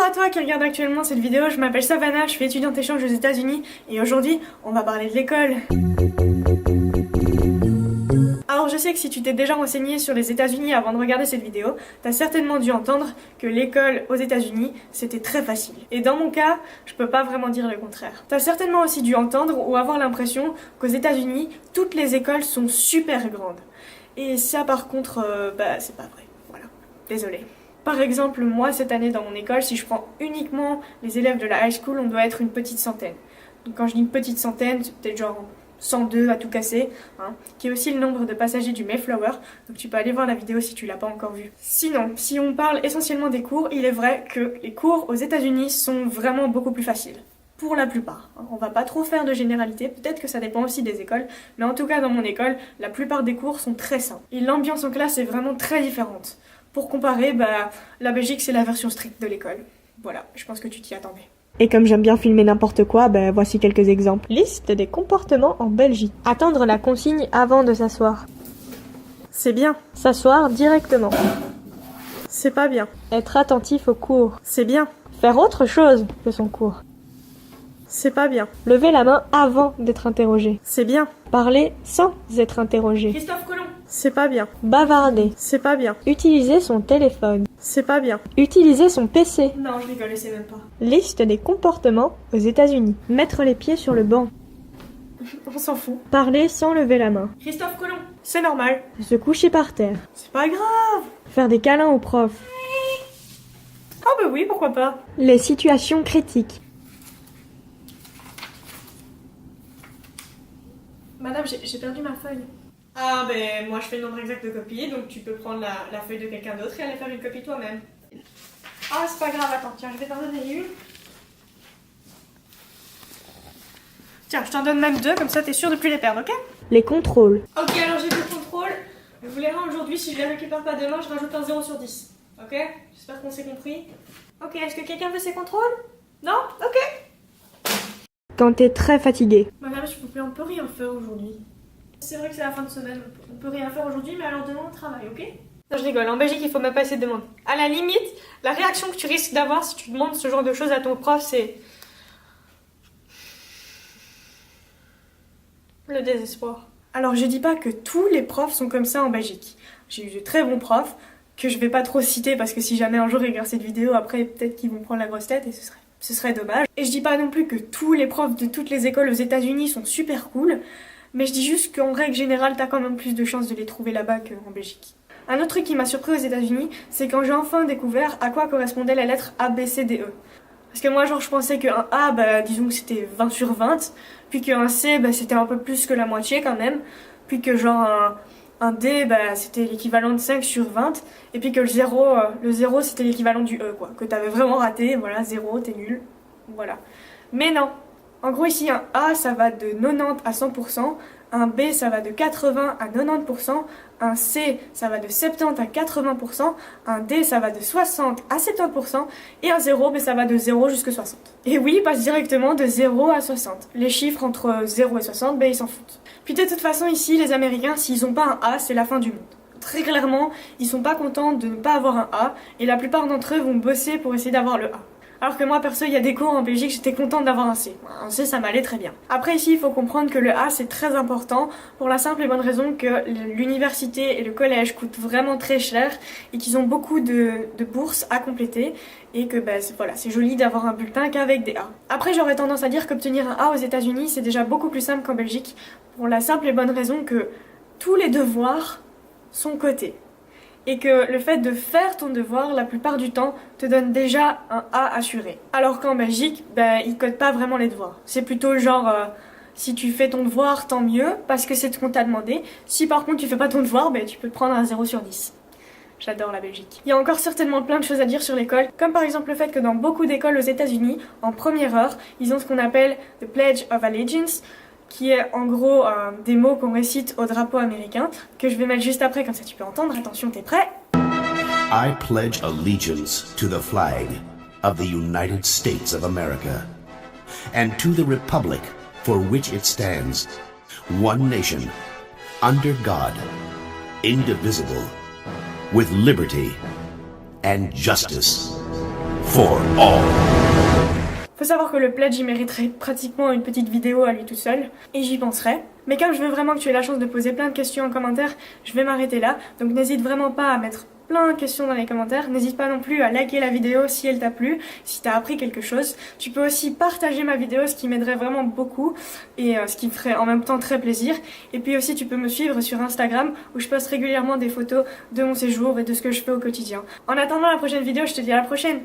Bonjour à toi qui regarde actuellement cette vidéo, je m'appelle Savannah, je suis étudiante échange aux États-Unis et aujourd'hui on va parler de l'école. Alors je sais que si tu t'es déjà renseigné sur les États-Unis avant de regarder cette vidéo, t'as certainement dû entendre que l'école aux États-Unis c'était très facile. Et dans mon cas, je peux pas vraiment dire le contraire. T'as certainement aussi dû entendre ou avoir l'impression qu'aux États-Unis, toutes les écoles sont super grandes. Et ça par contre, c'est pas vrai. Voilà, désolée. Par exemple, moi, cette année dans mon école, si je prends uniquement les élèves de la high school, on doit être une petite centaine. Donc quand je dis une petite centaine, c'est peut-être genre 102 à tout casser, hein, qui est aussi le nombre de passagers du Mayflower, donc tu peux aller voir la vidéo si tu l'as pas encore vue. Sinon, si on parle essentiellement des cours, il est vrai que les cours aux États-Unis sont vraiment beaucoup plus faciles. Pour la plupart. On va pas trop faire de généralité, peut-être que ça dépend aussi des écoles, mais en tout cas dans mon école, la plupart des cours sont très simples. Et l'ambiance en classe est vraiment très différente. Pour comparer, la Belgique c'est la version stricte de l'école. Voilà, je pense que tu t'y attendais. Et comme j'aime bien filmer n'importe quoi, voici quelques exemples. Liste des comportements en Belgique. Attendre la consigne avant de s'asseoir. C'est bien. S'asseoir directement. C'est pas bien. Être attentif au cours. C'est bien. Faire autre chose que son cours. C'est pas bien. Lever la main avant d'être interrogé. C'est bien. Parler sans être interrogé. Christophe Colomb. C'est pas bien. Bavarder. C'est pas bien. Utiliser son téléphone. C'est pas bien. Utiliser son PC. Non, je rigole, c'est même pas. Liste des comportements aux États-Unis. Mettre les pieds sur le banc. On s'en fout. Parler sans lever la main. Christophe Colomb. C'est normal. Se coucher par terre. C'est pas grave. Faire des câlins aux profs. Ah oui, pourquoi pas. Les situations critiques. Madame, j'ai perdu ma feuille. Ah moi je fais le nombre exact de copies, donc tu peux prendre la feuille de quelqu'un d'autre et aller faire une copie toi-même. Ah c'est pas grave, attends, tiens, je vais t'en donner une. Tiens, je t'en donne même deux, comme ça t'es sûr de plus les perdre, ok? Les contrôles. Ok, alors j'ai fait le contrôle. Je vous les rends aujourd'hui, si je les récupère pas demain, je rajoute un 0 sur 10. Ok? J'espère qu'on s'est compris. Ok, est-ce que quelqu'un veut ses contrôles? Non? Ok. Quand t'es très fatigué. Madame, s'il vous plaît, on peut rien faire aujourd'hui. C'est vrai que c'est la fin de semaine, on peut rien faire aujourd'hui, mais alors demain on travaille, ok? Non, je rigole, en Belgique il faut même pas essayer de demander. À la limite, la réaction que tu risques d'avoir si tu demandes ce genre de choses à ton prof, c'est le désespoir. Alors je dis pas que tous les profs sont comme ça en Belgique. J'ai eu de très bons profs, que je vais pas trop citer parce que si jamais un jour ils regardent cette vidéo, après peut-être qu'ils vont prendre la grosse tête et ce serait dommage. Et je dis pas non plus que tous les profs de toutes les écoles aux États-Unis sont super cool, mais je dis juste qu'en règle générale, t'as quand même plus de chances de les trouver là-bas qu'en Belgique. Un autre truc qui m'a surpris aux États-Unis, c'est quand j'ai enfin découvert à quoi correspondait la lettre A, B, C, D, E. Parce que moi, je pensais qu'un A, disons que c'était 20 sur 20, puis qu'un C, c'était un peu plus que la moitié quand même, puis que un D, c'était l'équivalent de 5 sur 20, et puis que le 0 c'était l'équivalent du E, quoi. Que t'avais vraiment raté, voilà, 0, t'es nul, voilà. Mais non. En gros ici un A ça va de 90 à 100%, un B ça va de 80 à 90%, un C ça va de 70 à 80%, un D ça va de 60 à 70% et un 0 ça va de 0 jusqu'à 60. Et oui, il passe directement de 0 à 60. Les chiffres entre 0 et 60, ils s'en foutent. Puis de toute façon ici les Américains s'ils ont pas un A c'est la fin du monde. Très clairement, ils sont pas contents de ne pas avoir un A et la plupart d'entre eux vont bosser pour essayer d'avoir le A. Alors que moi, perso, il y a des cours en Belgique, j'étais contente d'avoir un C. Un C, ça m'allait très bien. Après, ici, il faut comprendre que le A, c'est très important pour la simple et bonne raison que l'université et le collège coûtent vraiment très cher et qu'ils ont beaucoup de bourses à compléter et que voilà, c'est joli d'avoir un bulletin qu'avec des A. Après, j'aurais tendance à dire qu'obtenir un A aux États-Unis, c'est déjà beaucoup plus simple qu'en Belgique pour la simple et bonne raison que tous les devoirs sont cotés. Et que le fait de faire ton devoir, la plupart du temps, te donne déjà un A assuré. Alors qu'en Belgique, ils codent pas vraiment les devoirs. C'est plutôt genre, si tu fais ton devoir, tant mieux, parce que c'est ce qu'on t'a demandé. Si par contre tu fais pas ton devoir, tu peux te prendre un 0 sur 10. J'adore la Belgique. Il y a encore certainement plein de choses à dire sur l'école, comme par exemple le fait que dans beaucoup d'écoles aux États-Unis, en première heure, ils ont ce qu'on appelle the Pledge of Allegiance, qui est en gros des mots qu'on récite au drapeau américain, que je vais mettre juste après, comme ça tu peux entendre. Attention, t'es prêt? I pledge allegiance to the flag of the United States of America and to the republic for which it stands, one nation, under God, indivisible, with liberty and justice for all. Faut savoir que le pledge il mériterait pratiquement une petite vidéo à lui tout seul, et j'y penserai. Mais comme je veux vraiment que tu aies la chance de poser plein de questions en commentaire, je vais m'arrêter là, donc n'hésite vraiment pas à mettre plein de questions dans les commentaires, n'hésite pas non plus à liker la vidéo si elle t'a plu, si t'as appris quelque chose. Tu peux aussi partager ma vidéo, ce qui m'aiderait vraiment beaucoup, et ce qui me ferait en même temps très plaisir. Et puis aussi tu peux me suivre sur Instagram, où je poste régulièrement des photos de mon séjour et de ce que je fais au quotidien. En attendant la prochaine vidéo, je te dis à la prochaine.